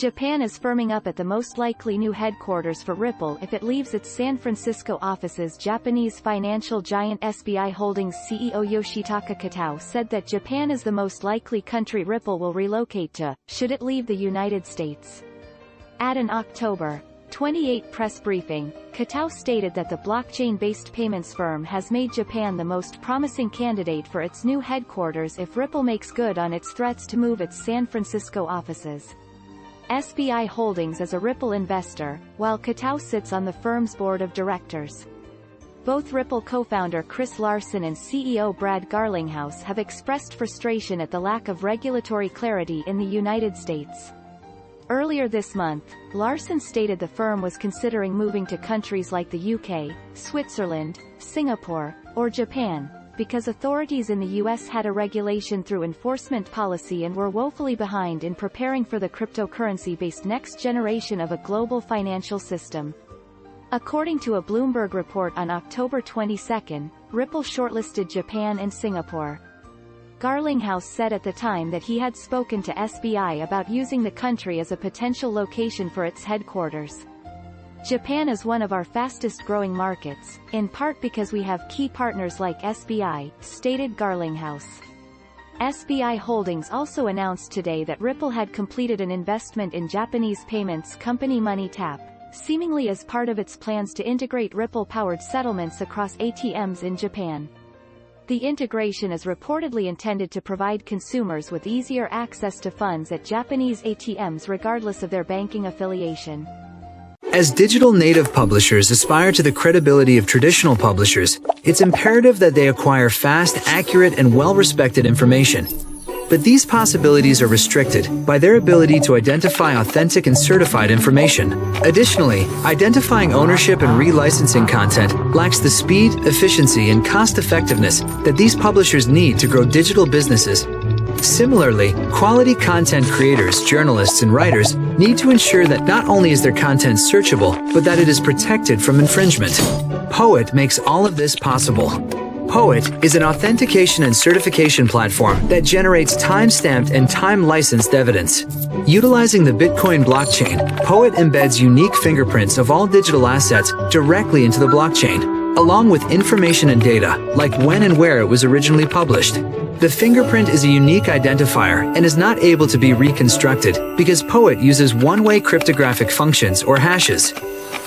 Japan is firming up at the most likely new headquarters for Ripple if it leaves its San Francisco offices. Japanese financial giant SBI Holdings CEO Yoshitaka Kitao said that Japan is the most likely country Ripple will relocate to, should it leave the United States. At an October 28 press briefing, Kitao stated that the blockchain-based payments firm has made Japan the most promising candidate for its new headquarters if Ripple makes good on its threats to move its San Francisco offices. SBI Holdings is a Ripple investor, while Kitao sits on the firm's board of directors. Both Ripple co-founder Chris Larsen and CEO Brad Garlinghouse have expressed frustration at the lack of regulatory clarity in the United States. Earlier this month, Larsen stated the firm was considering moving to countries like the UK, Switzerland, Singapore, or Japan, because authorities in the US had a regulation through enforcement policy and were woefully behind in preparing for the cryptocurrency-based next generation of a global financial system. According to a Bloomberg report on October 22, Ripple shortlisted Japan and Singapore. Garlinghouse said at the time that he had spoken to SBI about using the country as a potential location for its headquarters. Japan is one of our fastest-growing markets, in part because we have key partners like SBI, stated Garlinghouse. SBI Holdings also announced today that Ripple had completed an investment in Japanese payments company MoneyTap, seemingly as part of its plans to integrate Ripple-powered settlements across ATMs in Japan. The integration is reportedly intended to provide consumers with easier access to funds at Japanese ATMs regardless of their banking affiliation. As digital native publishers aspire to the credibility of traditional publishers, it's imperative that they acquire fast, accurate, and well-respected information. But these possibilities are restricted by their ability to identify authentic and certified information. Additionally, identifying ownership and relicensing content lacks the speed, efficiency, and cost-effectiveness that these publishers need to grow digital businesses. Similarly, quality content creators, journalists, and writers need to ensure that not only is their content searchable, but that it is protected from infringement. Poet makes all of this possible. Poet is an authentication and certification platform that generates time-stamped and time-licensed evidence. Utilizing the Bitcoin blockchain, Poet embeds unique fingerprints of all digital assets directly into the blockchain, along with information and data, like when and where it was originally published. The fingerprint is a unique identifier and is not able to be reconstructed because Poet uses one-way cryptographic functions or hashes.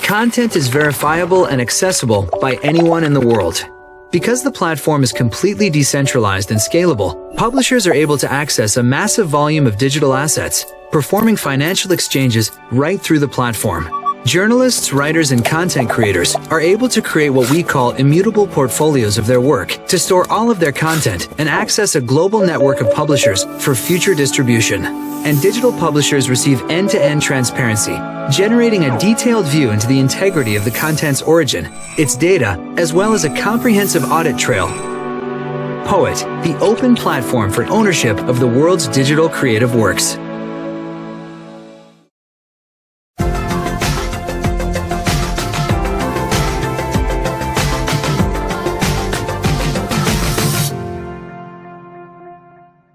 Content is verifiable and accessible by anyone in the world. Because the platform is completely decentralized and scalable, publishers are able to access a massive volume of digital assets, performing financial exchanges right through the platform. Journalists, writers, and content creators are able to create what we call immutable portfolios of their work to store all of their content and access a global network of publishers for future distribution. And digital publishers receive end-to-end transparency, generating a detailed view into the integrity of the content's origin, its data, as well as a comprehensive audit trail. Poet, the open platform for ownership of the world's digital creative works.